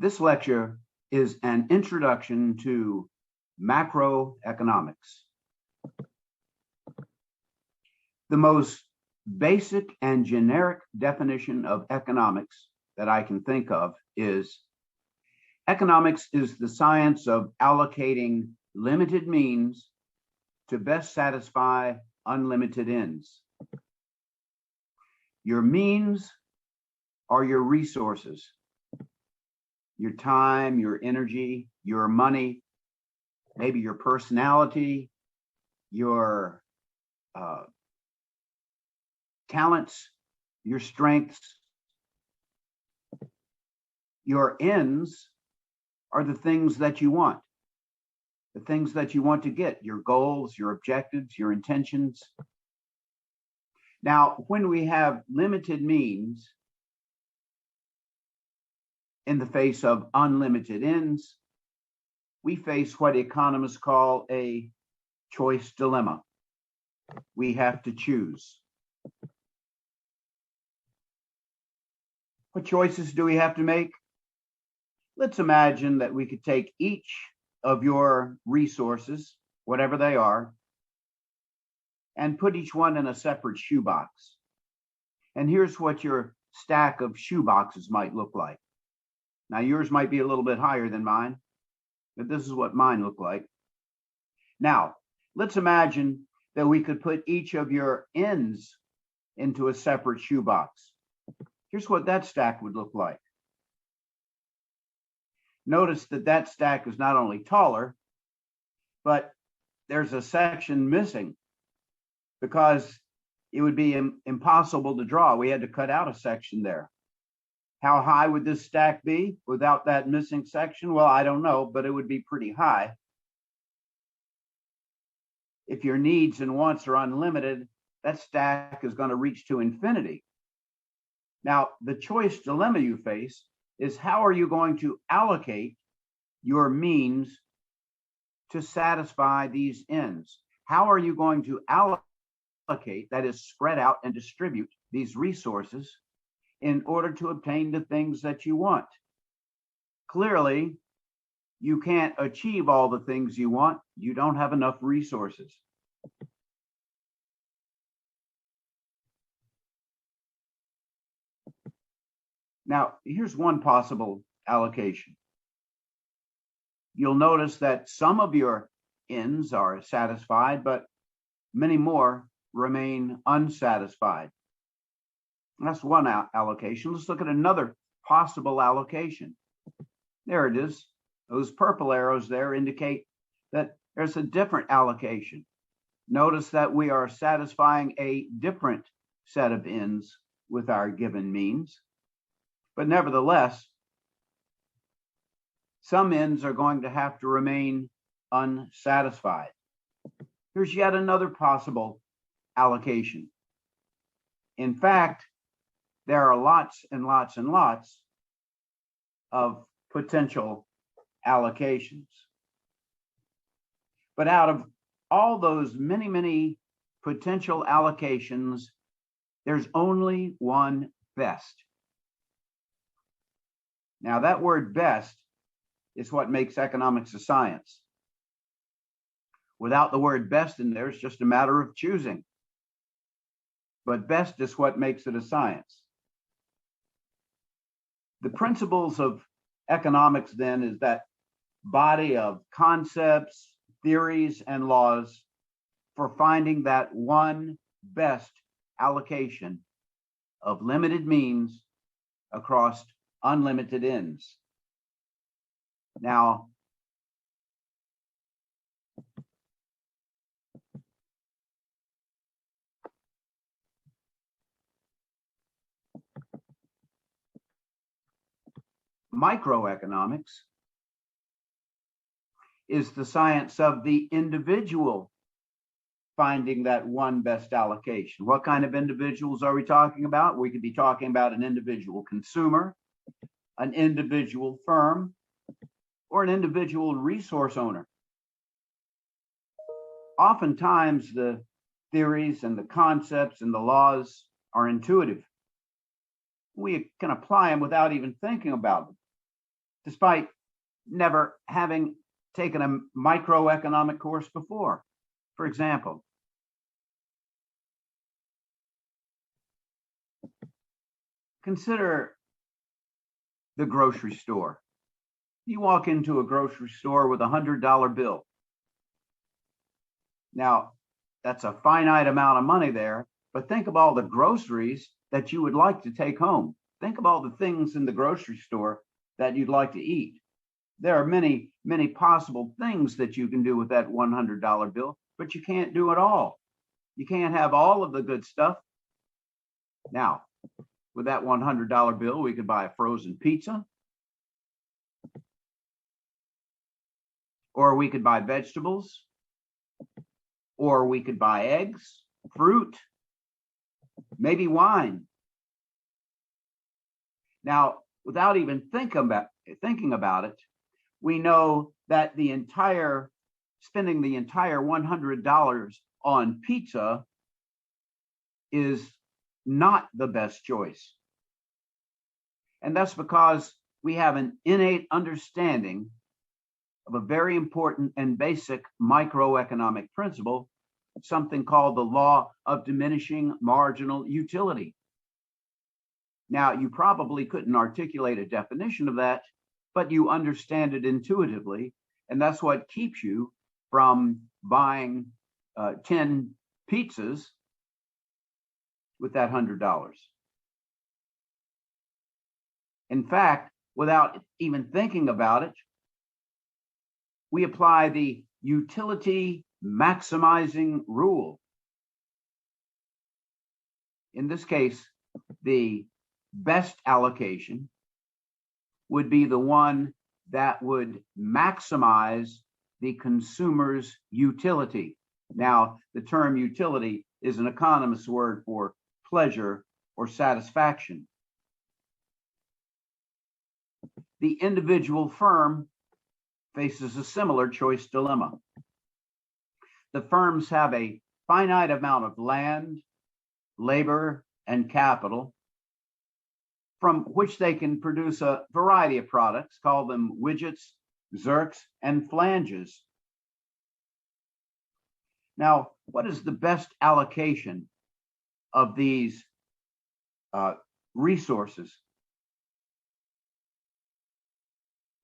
This lecture is an introduction to macroeconomics. The most basic and generic definition of economics that I can think of is economics is the science of allocating limited means to best satisfy unlimited ends. Your means are your resources, your time, your energy, your money, maybe your personality, your talents, your strengths. Your ends are the things that you want, the things that you want to get, your goals, your objectives, your intentions. Now, when we have limited means in the face of unlimited ends, we face what economists call a choice dilemma. We have to choose. What choices do we have to make? Let's imagine that we could take each of your resources, whatever they are, and put each one in a separate shoebox. And here's what your stack of shoeboxes might look like. Now, yours might be a little bit higher than mine, but this is what mine look like. Now, let's imagine that we could put each of your ends into a separate shoebox. Here's what that stack would look like. Notice that that stack is not only taller, but there's a section missing because it would be impossible to draw. We had to cut out a section there. How high would this stack be without that missing section? Well, I don't know, but it would be pretty high. If your needs and wants are unlimited, that stack is going to reach to infinity. Now, the choice dilemma you face is how are you going to allocate your means to satisfy these ends? How are you going to allocate, that is, spread out and distribute these resources in order to obtain the things that you want? Clearly, you can't achieve all the things you want. You don't have enough resources. Now, here's one possible allocation. You'll notice that some of your ends are satisfied, but many more remain unsatisfied. That's one allocation. Let's look at another possible allocation. There it is. Those purple arrows there indicate that there's a different allocation. Notice that we are satisfying a different set of ends with our given means. But nevertheless, some ends are going to have to remain unsatisfied. Here's yet another possible allocation. In fact, there are lots and lots and lots of potential allocations. But out of all those many, many potential allocations, there's only one best. Now, that word best is what makes economics a science. Without the word best in there, it's just a matter of choosing. But best is what makes it a science. The principles of economics, then, is that body of concepts, theories, and laws for finding that one best allocation of limited means across unlimited ends. Now, microeconomics is the science of the individual finding that one best allocation. What kind of individuals are we talking about? We could be talking about an individual consumer, an individual firm, or an individual resource owner. Oftentimes, the theories and the concepts and the laws are intuitive. We can apply them without even thinking about them. despite never having taken a microeconomic course before. For example, consider the grocery store. You walk into a grocery store with $100 bill. Now, that's a finite amount of money there, but think of all the groceries that you would like to take home. Think of all the things in the grocery store that you'd like to eat. There are many, many possible things that you can do with that $100 bill, but you can't do it all. You can't have all of the good stuff. Now, with that $100 bill, we could buy a frozen pizza, or we could buy vegetables, or we could buy eggs, fruit, maybe wine. Now, without even thinking about it, we know that spending the entire $100 on pizza is not the best choice. And that's because we have an innate understanding of a very important and basic microeconomic principle, something called the law of diminishing marginal utility. Now, you probably couldn't articulate a definition of that, but you understand it intuitively, and that's what keeps you from buying 10 pizzas with that $100. In fact, without even thinking about it, we apply the utility maximizing rule. In this case, the best allocation would be the one that would maximize the consumer's utility. Now, the term utility is an economist's word for pleasure or satisfaction. The individual firm faces a similar choice dilemma. The firms have a finite amount of land, labor, and capital from which they can produce a variety of products, call them widgets, zerks, and flanges. Now, what is the best allocation of these resources?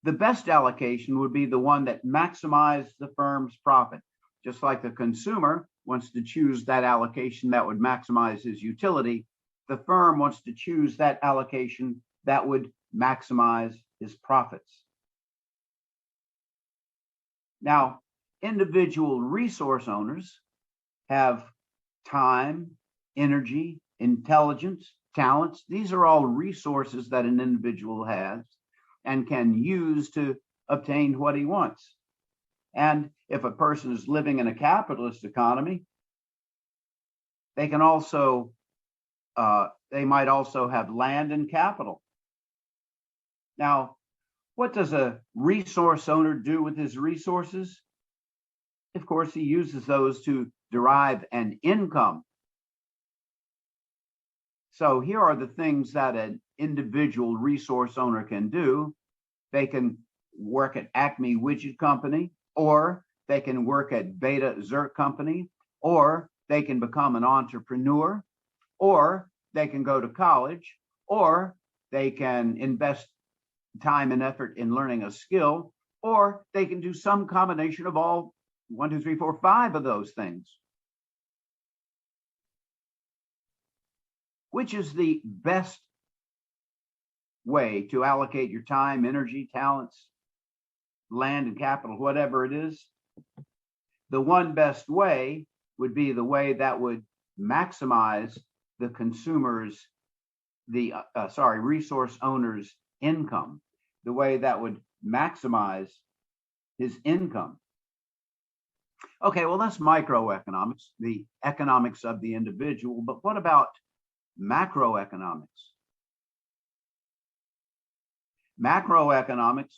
The best allocation would be the one that maximizes the firm's profit. Just like the consumer wants to choose that allocation that would maximize his utility, the firm wants to choose that allocation that would maximize his profits. Now, individual resource owners have time, energy, intelligence, talents. These are all resources that an individual has and can use to obtain what he wants. And if a person is living in a capitalist economy, they might also have land and capital. Now, what does a resource owner do with his resources? Of course, he uses those to derive an income. So here are the things that an individual resource owner can do. They can work at Acme Widget Company, or they can work at Beta Zerk Company, or they can become an entrepreneur, or they can go to college, or they can invest time and effort in learning a skill, or they can do some combination of all 1, 2, 3, 4, 5 of those things. Which is the best way to allocate your time, energy, talents, land and capital, whatever it is? The one best way would be the way that would maximize the resource owner's income, the way that would maximize his income. Okay, well, that's microeconomics, the economics of the individual, but what about macroeconomics? Macroeconomics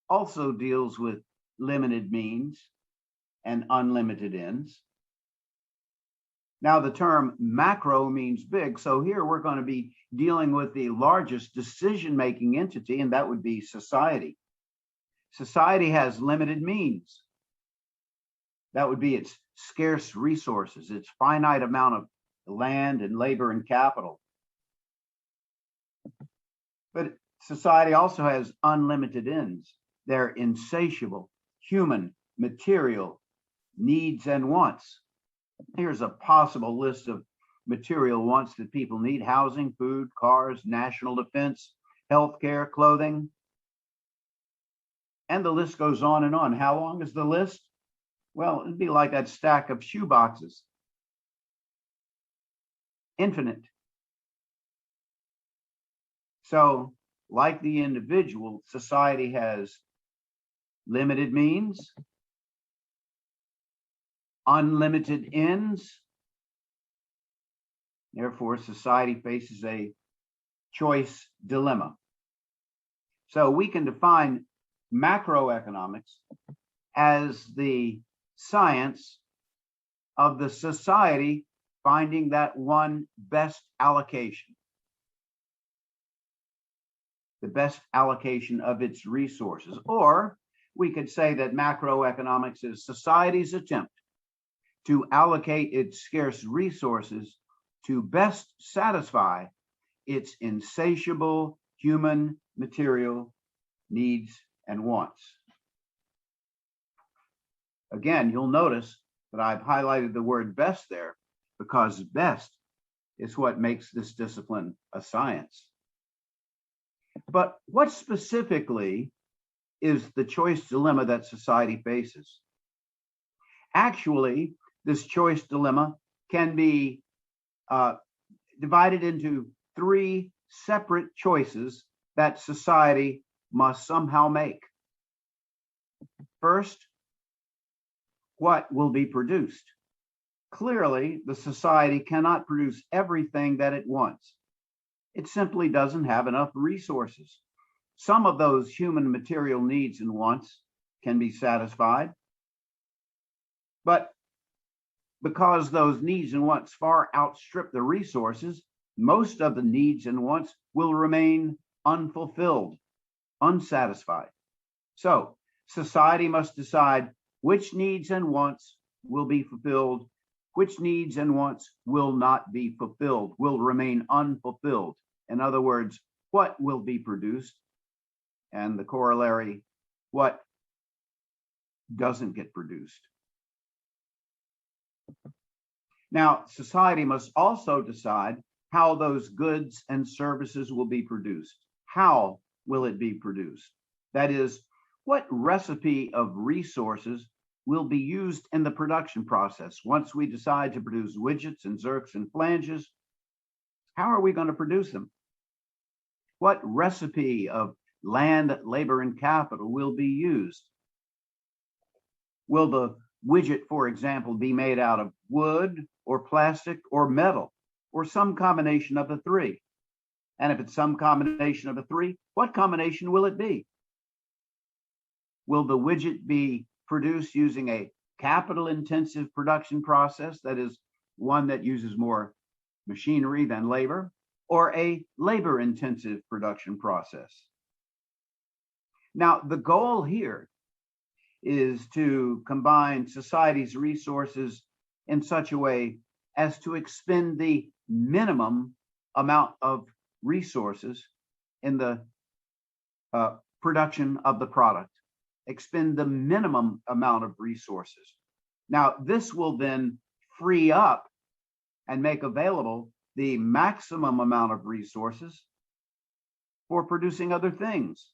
also deals with limited means and unlimited ends. Now, the term macro means big. So here we're going to be dealing with the largest decision-making entity, and that would be society. Society has limited means. That would be its scarce resources, its finite amount of land and labor and capital. But society also has unlimited ends. They're insatiable, human, material needs and wants. Here's a possible list of material wants that people need: housing, food, cars, national defense, healthcare, clothing. And the list goes on and on. How long is the list? Well, it'd be like that stack of shoe boxes. Infinite. So, like the individual, society has limited means, unlimited ends. Therefore, society faces a choice dilemma. So we can define macroeconomics as the science of the society finding that one best allocation, the best allocation of its resources. Or we could say that macroeconomics is society's attempt to allocate its scarce resources to best satisfy its insatiable human material needs and wants. Again, you'll notice that I've highlighted the word best there because best is what makes this discipline a science. But what specifically is the choice dilemma that society faces? Actually, this choice dilemma can be divided into three separate choices that society must somehow make. First, what will be produced? Clearly, the society cannot produce everything that it wants. It simply doesn't have enough resources. Some of those human material needs and wants can be satisfied, but because those needs and wants far outstrip the resources, most of the needs and wants will remain unfulfilled, unsatisfied. So, society must decide which needs and wants will be fulfilled, which needs and wants will not be fulfilled, will remain unfulfilled. In other words, what will be produced, and the corollary, what doesn't get produced. Now, society must also decide how those goods and services will be produced. How will it be produced? That is, what recipe of resources will be used in the production process? Once we decide to produce widgets and zerks and flanges, how are we going to produce them? What recipe of land, labor, and capital will be used? Will the widget, for example, be made out of wood or plastic or metal or some combination of the three? And if it's some combination of the three, what combination will it be? Will the widget be produced using a capital-intensive production process, that is, one that uses more machinery than labor, or a labor-intensive production process? Now, the goal here is to combine society's resources in such a way as to expend the minimum amount of resources in the production of the product. Expend the minimum amount of resources. Now, this will then free up and make available the maximum amount of resources for producing other things.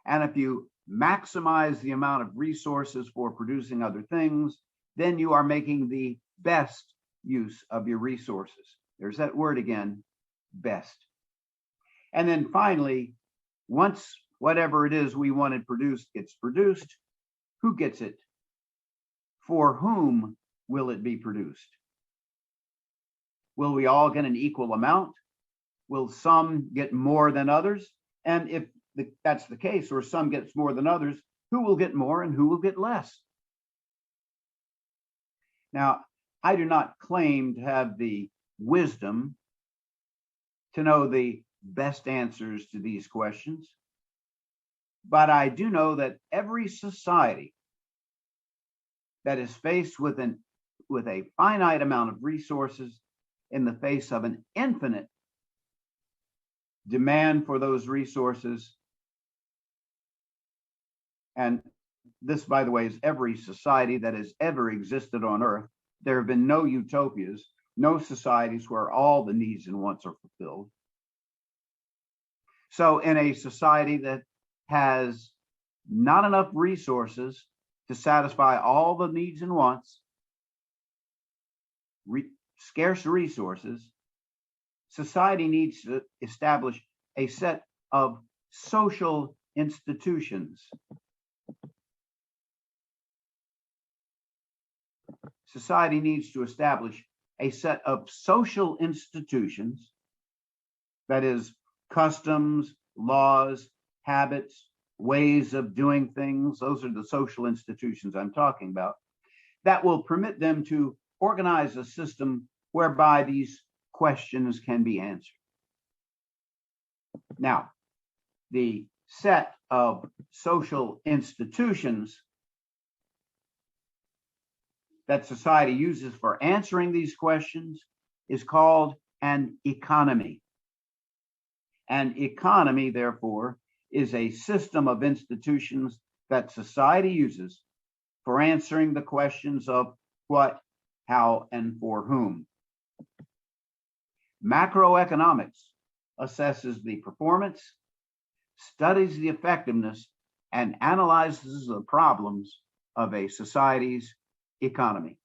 And if you maximize the amount of resources for producing other things, then you are making the best use of your resources. There's that word again, best. And then finally, once whatever it is we wanted produced gets produced, who gets it? For whom will it be produced? Will we all get an equal amount? Will some get more than others? And if that's the case, or some gets more than others, who will get more and who will get less? Now, I do not claim to have the wisdom to know the best answers to these questions, but I do know that every society that is faced with a finite amount of resources in the face of an infinite demand for those resources, and this, by the way, is every society that has ever existed on Earth. There have been no utopias, no societies where all the needs and wants are fulfilled. So in a society that has not enough resources to satisfy all the needs and wants, scarce resources, society needs to establish a set of social institutions. Society needs to establish a set of social institutions, that is, customs, laws, habits, ways of doing things. Those are the social institutions I'm talking about, that will permit them to organize a system whereby these questions can be answered. Now, the set of social institutions that society uses for answering these questions is called an economy. An economy, therefore, is a system of institutions that society uses for answering the questions of what, how, and for whom. Macroeconomics assesses the performance, studies the effectiveness, and analyzes the problems of a society's economy.